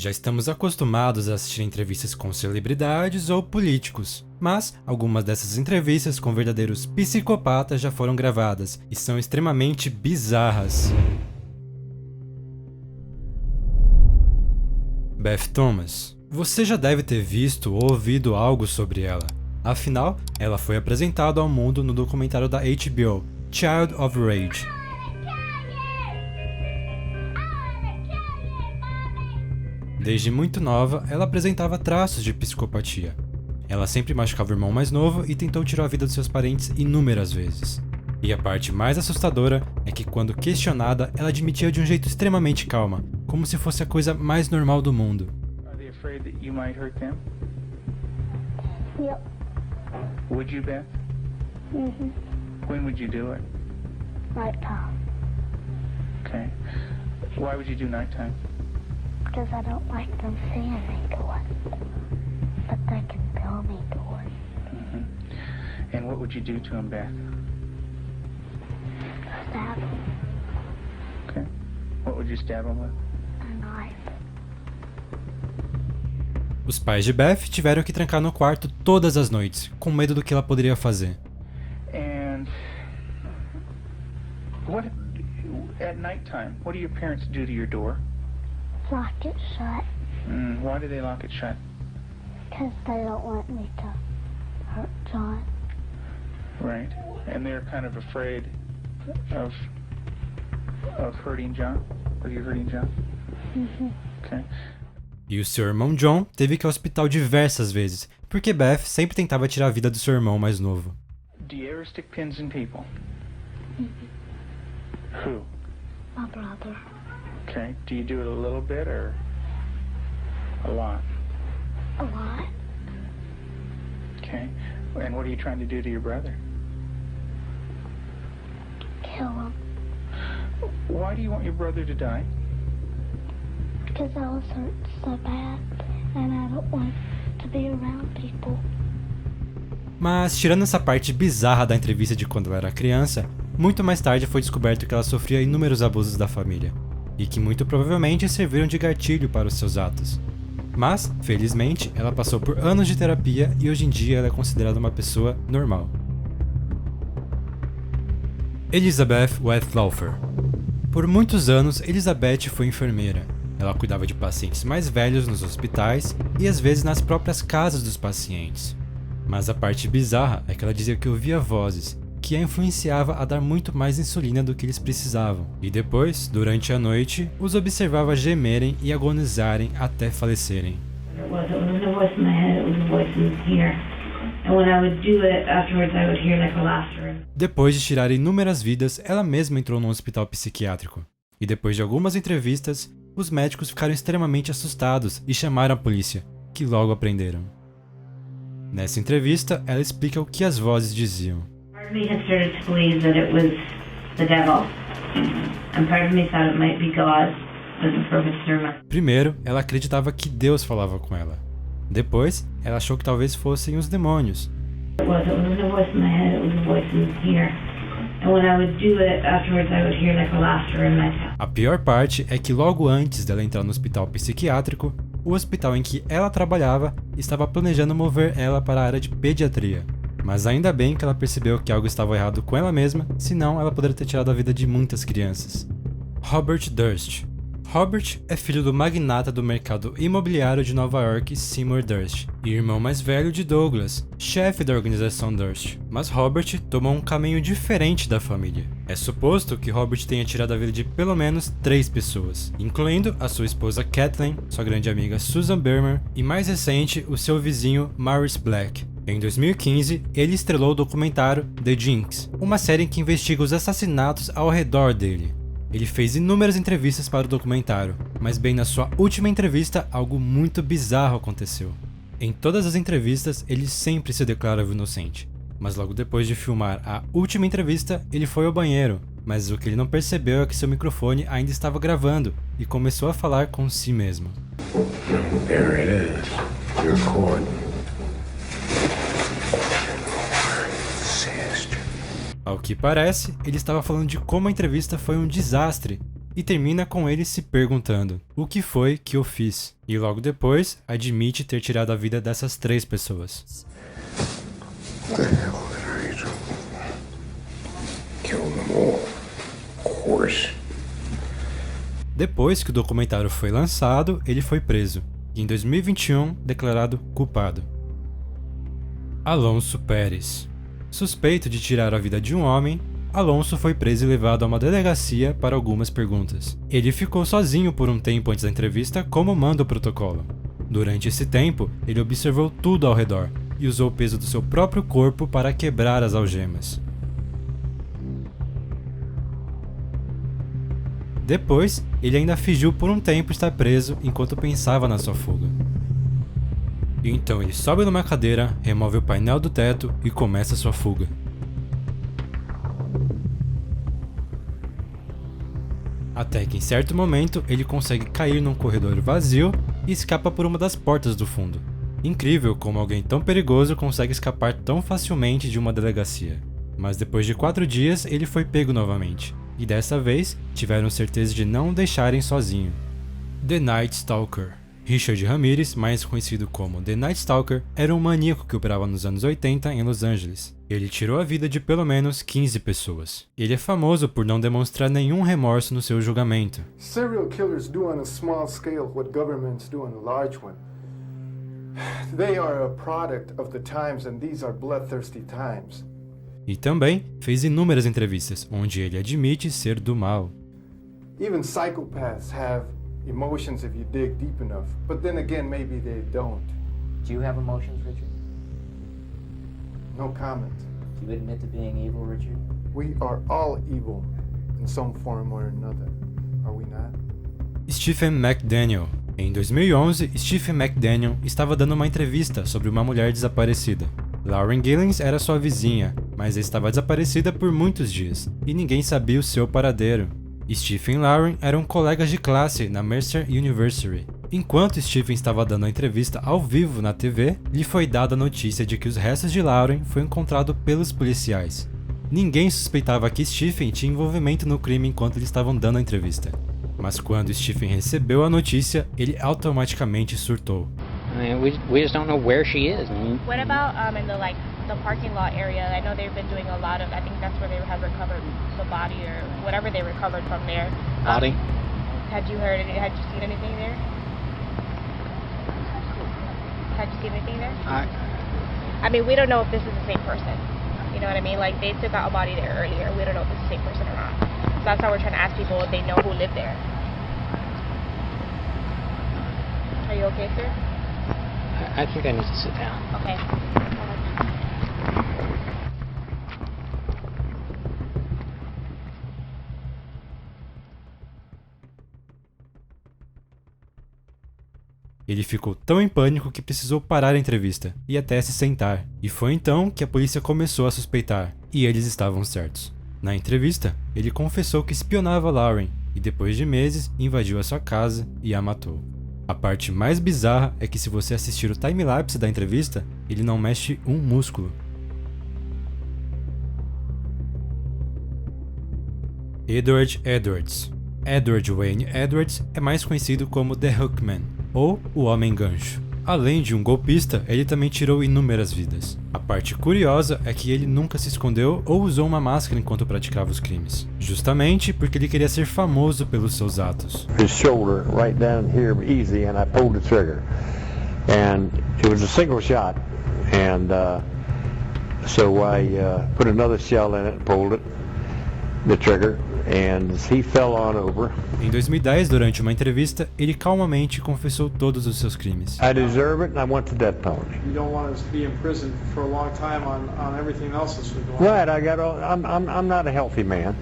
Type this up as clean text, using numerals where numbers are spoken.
Já estamos acostumados a assistir entrevistas com celebridades ou políticos, mas algumas dessas entrevistas com verdadeiros psicopatas já foram gravadas e são extremamente bizarras. Beth Thomas. Você já deve ter visto ou ouvido algo sobre ela. Afinal, ela foi apresentada ao mundo no documentário da HBO, Child of Rage. Desde muito nova, ela apresentava traços de psicopatia. Ela sempre machucava o irmão mais novo e tentou tirar a vida dos seus parentes inúmeras vezes. E a parte mais assustadora é que, quando questionada, ela admitia de um jeito extremamente calma, como se fosse a coisa mais normal do mundo. Are they afraid that you might hurt them? Yep. Would you, Beth? Mhm. When would you do it? Nighttime. Okay. Why would you do nighttime? Because I don't like them seeing me do it. But they can feel me do it. Mm-hmm. And what would you do to them, Beth? Stab them. Okay. What would you stab them with? A knife. Os pais de Beth tiveram que trancar no quarto todas as noites, com medo do que ela poderia fazer. And what at nighttime? What do your parents do to your door? Lock it shut. Why do they lock it shut? Because they don't want me to hurt John. Right. And they're kind of afraid of hurting John? Are you hurting John? Mhm. Okay. E o seu irmão John teve que ir ao hospital diversas vezes, porque Beth sempre tentava tirar a vida do seu irmão mais novo. Do you ever stick pins in people? Who? My brother. Okay. Do you do it a little bit or a lot? A lot. Okay. And what are you trying to do to your brother? Kill him. Why do you want your brother to die? Because I was hurt so bad. And I don't want to be around people. Mas, tirando essa parte bizarra da entrevista de quando ela era criança, muito mais tarde foi descoberto que ela sofria inúmeros abusos da família, e que muito provavelmente serviram de gatilho para os seus atos. Mas, felizmente, ela passou por anos de terapia e hoje em dia ela é considerada uma pessoa normal. Elizabeth Wethlaufer. Por muitos anos, Elizabeth foi enfermeira. Ela cuidava de pacientes mais velhos nos hospitais e às vezes nas próprias casas dos pacientes. Mas a parte bizarra é que ela dizia que ouvia vozes, que a influenciava a dar muito mais insulina do que eles precisavam. E depois, durante a noite, os observava gemerem e agonizarem até falecerem. It wasn't a voice in my head, it was a voice in here. And when I would do it, afterwards I would hear like a laughter. Depois de tirar inúmeras vidas, ela mesma entrou num hospital psiquiátrico. E depois de algumas entrevistas, os médicos ficaram extremamente assustados e chamaram a polícia, que logo aprenderam. Nessa entrevista, ela explica o que as vozes diziam. Part of me had started to believe that it was the devil. And part of me thought it might be God as a perfect sermon. Primeiro, ela acreditava que Deus falava com ela. Depois, ela achou que talvez fossem os demônios. It wasn't a voice in my head, it was a voice in here. And when I would do it, afterwards I would hear like a laughter in my head. A pior parte é que logo antes dela entrar no hospital psiquiátrico, o hospital em que ela trabalhava estava planejando mover ela para a área de pediatria. Mas ainda bem que ela percebeu que algo estava errado com ela mesma, senão ela poderia ter tirado a vida de muitas crianças. Robert Durst. Robert é filho do magnata do mercado imobiliário de Nova York, Seymour Durst, e irmão mais velho de Douglas, chefe da organização Durst. Mas Robert tomou um caminho diferente da família. É suposto que Robert tenha tirado a vida de pelo menos 3 pessoas, incluindo a sua esposa Kathleen, sua grande amiga Susan Berman e, mais recente, o seu vizinho Maurice Black. Em 2015, ele estrelou o documentário The Jinx, uma série que investiga os assassinatos ao redor dele. Ele fez inúmeras entrevistas para o documentário, mas bem na sua última entrevista, algo muito bizarro aconteceu. Em todas as entrevistas, ele sempre se declarava inocente, mas logo depois de filmar a última entrevista, ele foi ao banheiro, mas o que ele não percebeu é que seu microfone ainda estava gravando e começou a falar com si mesmo. There it is, your cord. Ao que parece, ele estava falando de como a entrevista foi um desastre, e termina com ele se perguntando o que foi que eu fiz, e logo depois admite ter tirado a vida dessas 3 pessoas. What the hell did I do? Kill them all. Of course. Depois que o documentário foi lançado, ele foi preso, e em 2021 declarado culpado. Alonso Pérez. Suspeito de tirar a vida de um homem, Alonso foi preso e levado a uma delegacia para algumas perguntas. Ele ficou sozinho por um tempo antes da entrevista, como manda o protocolo. Durante esse tempo, ele observou tudo ao redor e usou o peso do seu próprio corpo para quebrar as algemas. Depois, ele ainda fingiu por um tempo estar preso enquanto pensava na sua fuga. Então ele sobe numa cadeira, remove o painel do teto e começa sua fuga. Até que em certo momento ele consegue cair num corredor vazio e escapa por uma das portas do fundo. Incrível como alguém tão perigoso consegue escapar tão facilmente de uma delegacia. Mas depois de 4 dias ele foi pego novamente. E dessa vez, tiveram certeza de não o deixarem sozinho. The Night Stalker. Richard Ramirez, mais conhecido como The Night Stalker, era um maníaco que operava nos anos 80 em Los Angeles. Ele tirou a vida de pelo menos 15 pessoas. Ele é famoso por não demonstrar nenhum remorso no seu julgamento. Serial killers do on a small scale what governments do on a large one. They are a product of the times and these are bloodthirsty times. E também fez inúmeras entrevistas, onde ele admite ser do mal. Even psychopaths have emotions if you dig deep enough, but then again maybe they don't. Do you have emotions, Richard? No comment. Do you admit to being evil, Richard? We are all evil in some form or another, are we not? Stephen McDaniel. Em 2011, Stephen McDaniel estava dando uma entrevista sobre uma mulher desaparecida. Lauren Gillens era sua vizinha, mas estava desaparecida por muitos dias, e ninguém sabia o seu paradeiro. Stephen e Lauren eram colegas de classe na Mercer University. Enquanto Stephen estava dando a entrevista ao vivo na TV, lhe foi dada a notícia de que os restos de Lauren foram encontrados pelos policiais. Ninguém suspeitava que Stephen tinha envolvimento no crime enquanto eles estavam dando a entrevista. Mas quando Stephen recebeu a notícia, ele automaticamente surtou. I mean, we just don't know where she is. What about in the parking lot area? I know they've been doing a lot of. I think that's where they have recovered the body or whatever they recovered from there. Body? Had you seen anything there? Had you seen anything there? I mean, we don't know if this is the same person. You know what I mean? Like they took out a body there earlier. We don't know if it's the same person or not. So that's how we're trying to ask people if they know who lived there. Are you okay, sir? I think I need to sit down. Okay. Ele ficou tão em pânico que precisou parar a entrevista e até se sentar. E foi então que a polícia começou a suspeitar, e eles estavam certos. Na entrevista, ele confessou que espionava Lauren e depois de meses invadiu a sua casa e a matou. A parte mais bizarra é que se você assistir o time-lapse da entrevista, ele não mexe um músculo. Edward Edwards. Edward Wayne Edwards é mais conhecido como The Hookman, ou o Homem Gancho. Além de um golpista, ele também tirou inúmeras vidas. A parte curiosa é que ele nunca se escondeu ou usou uma máscara enquanto praticava os crimes, justamente porque ele queria ser famoso pelos seus atos. His shoulder right down here easy and I pulled the trigger and it was a single shot and so I put another shell in it and pulled the trigger and he fell on over. Em 2010, durante uma entrevista, ele calmamente confessou todos os seus crimes. I deserve it and I want the death penalty. You don't want us to be in prison for a long time on everything else that's been going on. Right, I'm not a healthy man.